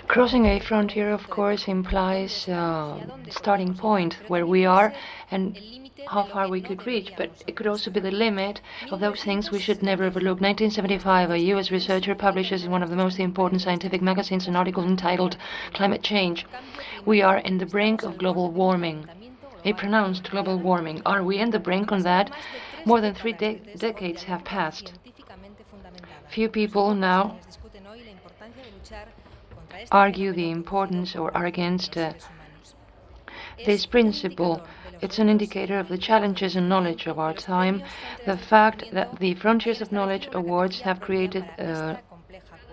Crossing a frontier, of course, implies starting point where we are and how far we could reach, but it could also be the limit of those things we should never overlook. 1975, a U.S. researcher publishes in one of the most important scientific magazines an article entitled Climate Change. We are in the brink of global warming. A pronounced global warming. Are we in the brink on that? More than three decades have passed. Few people now argue the importance or are against this principle. It's an indicator of the challenges and knowledge of our time. The fact that the Frontiers of Knowledge Awards have created a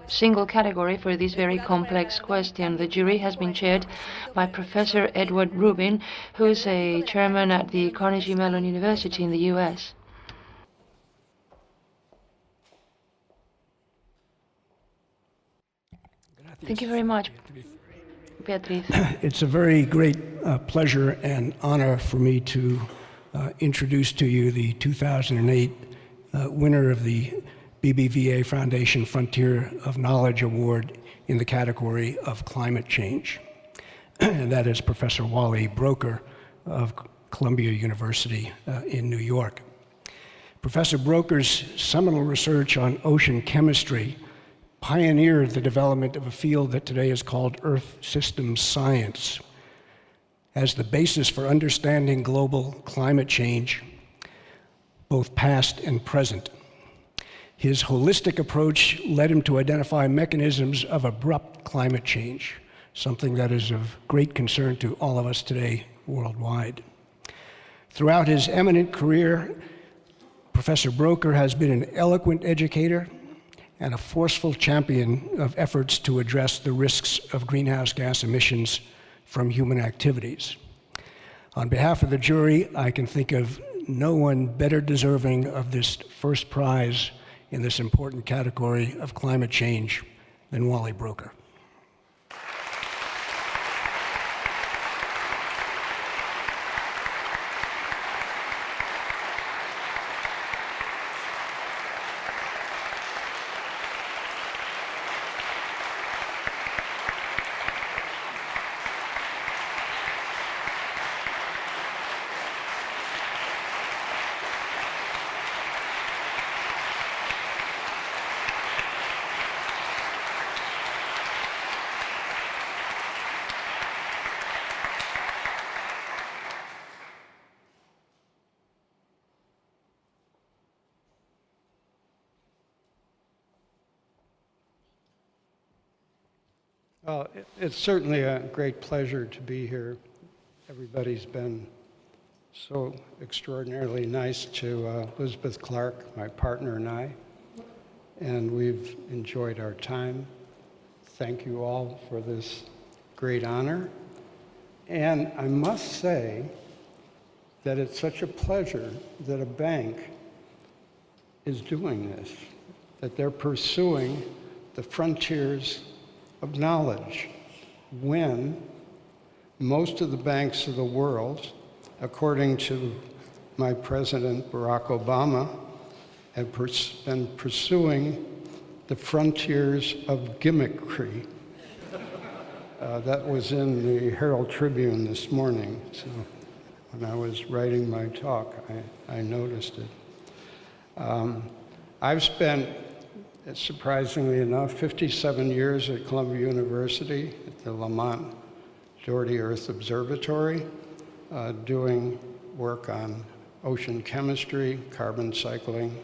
single category for this very complex question. The jury has been chaired by Professor Edward Rubin, who is a chairman at the Carnegie Mellon University in the U.S. Thank you very much, Beatriz. It's a very great pleasure and honor for me to introduce to you the 2008 winner of the BBVA Foundation Frontier of Knowledge Award in the category of climate change. And that is Professor Wallace Broecker of Columbia University in New York. Professor Broecker's seminal research on ocean chemistry pioneered the development of a field that today is called Earth Systems Science as the basis for understanding global climate change, both past and present. His holistic approach led him to identify mechanisms of abrupt climate change, something that is of great concern to all of us today worldwide. Throughout his eminent career, Professor Broecker has been an eloquent educator and a forceful champion of efforts to address the risks of greenhouse gas emissions from human activities. On behalf of the jury, I can think of no one better deserving of this first prize in this important category of climate change than Wallace Broecker. Well, it's certainly a great pleasure to be here. Everybody's been so extraordinarily nice to Elizabeth Clark, my partner, and I, and we've enjoyed our time. Thank you all for this great honor. And I must say that it's such a pleasure that a bank is doing this, that they're pursuing the frontiers of knowledge when most of the banks of the world, according to my president, Barack Obama, have been pursuing the frontiers of gimmickry. That was in the Herald Tribune this morning. So when I was writing my talk, I noticed it. I've spent, surprisingly enough, 57 years at Columbia University at the Lamont Doherty Earth Observatory, doing work on ocean chemistry, carbon cycling,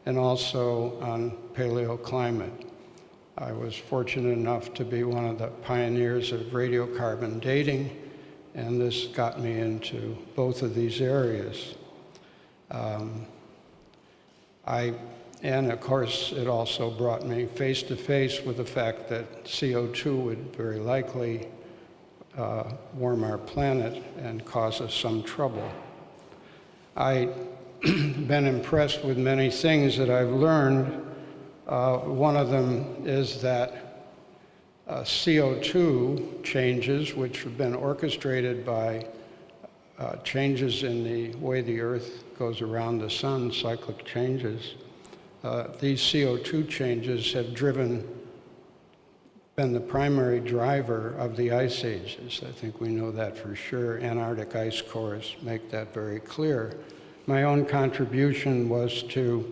and also on paleoclimate. I was fortunate enough to be one of the pioneers of radiocarbon dating, and this got me into both of these areas. And of course, it also brought me face to face with the fact that CO2 would very likely warm our planet and cause us some trouble. I've been impressed with many things that I've learned. One of them is that CO2 changes, which have been orchestrated by changes in the way the Earth goes around the sun, cyclic changes, these CO2 changes have driven been the primary driver of the ice ages. I think we know that for sure. Antarctic ice cores make that very clear. My own contribution was to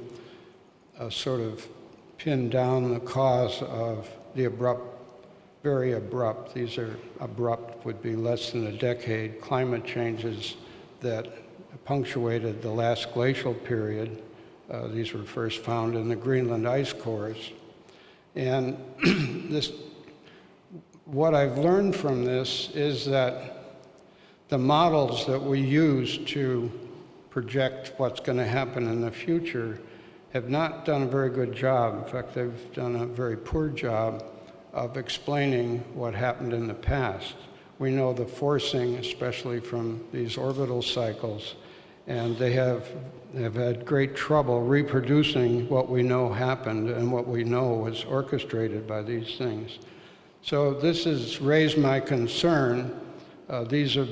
sort of pin down the cause of the very abrupt, these are abrupt, would be less than a decade, climate changes that punctuated the last glacial period. These were first found in the Greenland ice cores. And what I've learned from this is that the models that we use to project what's going to happen in the future have not done a very good job. In fact, they've done a very poor job of explaining what happened in the past. We know the forcing, especially from these orbital cycles, and they have had great trouble reproducing what we know happened and what we know was orchestrated by these things. So this has raised my concern. These have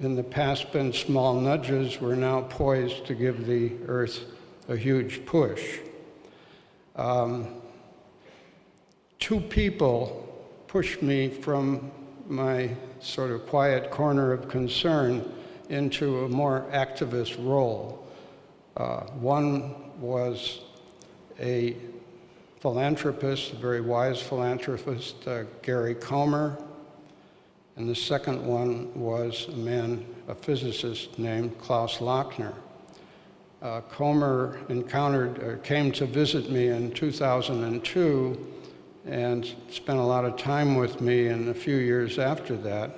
in the past been small nudges. We're now poised to give the Earth a huge push. Two people pushed me from my sort of quiet corner of concern into a more activist role. One was a philanthropist, a very wise philanthropist, Gary Comer, and the second one was a physicist named Klaus Lochner. Comer came to visit me in 2002 and spent a lot of time with me in a few years after that.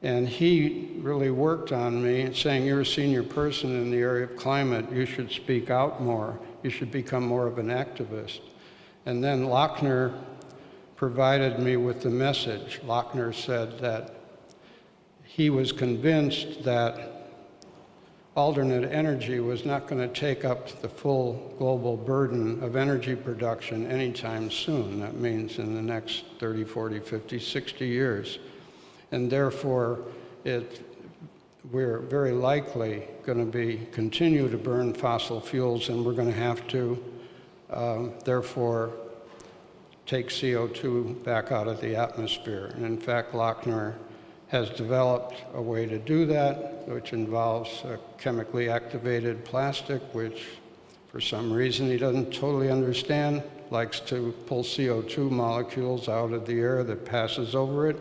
And he really worked on me, saying, you're a senior person in the area of climate, you should speak out more, you should become more of an activist. And then Lochner provided me with the message. Lochner said that he was convinced that alternate energy was not going to take up the full global burden of energy production anytime soon. That means in the next 30, 40, 50, 60 years. And therefore, we're very likely going to continue to burn fossil fuels, and we're going to have to, therefore, take CO2 back out of the atmosphere. And in fact, Lochner has developed a way to do that, which involves a chemically activated plastic, which for some reason he doesn't totally understand, likes to pull CO2 molecules out of the air that passes over it.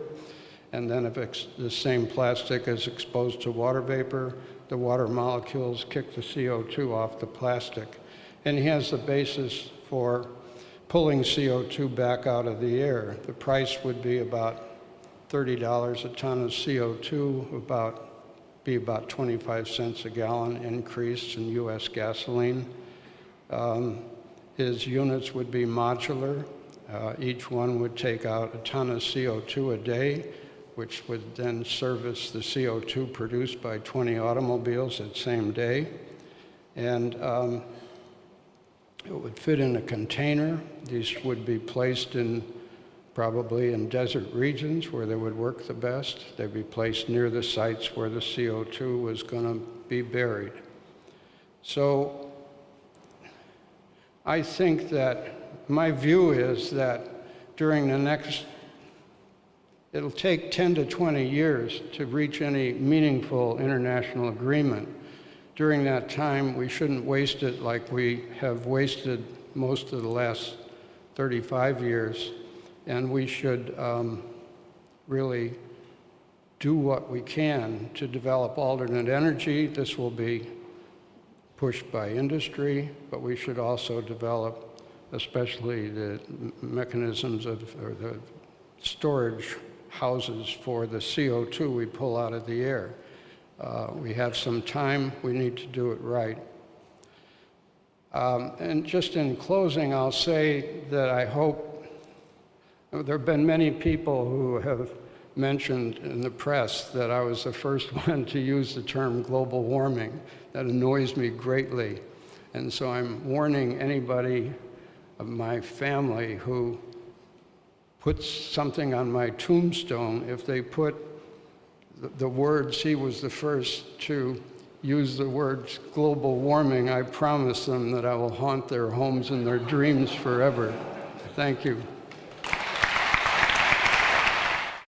And then if the same plastic is exposed to water vapor, the water molecules kick the CO2 off the plastic. And he has the basis for pulling CO2 back out of the air. The price would be about $30 a ton of CO2, be about 25 cents a gallon increase in US gasoline. His units would be modular. Each one would take out a ton of CO2 a day, which would then service the CO2 produced by 20 automobiles that same day. And it would fit in a container. These would be placed probably in desert regions where they would work the best. They'd be placed near the sites where the CO2 was going to be buried. So I think that my view is that during it'll take 10 to 20 years to reach any meaningful international agreement. During that time, we shouldn't waste it like we have wasted most of the last 35 years. And we should really do what we can to develop alternate energy. This will be pushed by industry, but we should also develop especially the mechanisms or the storage houses for the CO2 we pull out of the air. We have some time, we need to do it right. And just in closing, I'll say that I hope, there have been many people who have mentioned in the press that I was the first one to use the term global warming. That annoys me greatly. And so I'm warning anybody of my family who puts something on my tombstone, if they put the words, he was the first to use the words global warming, I promise them that I will haunt their homes and their dreams forever. Thank you.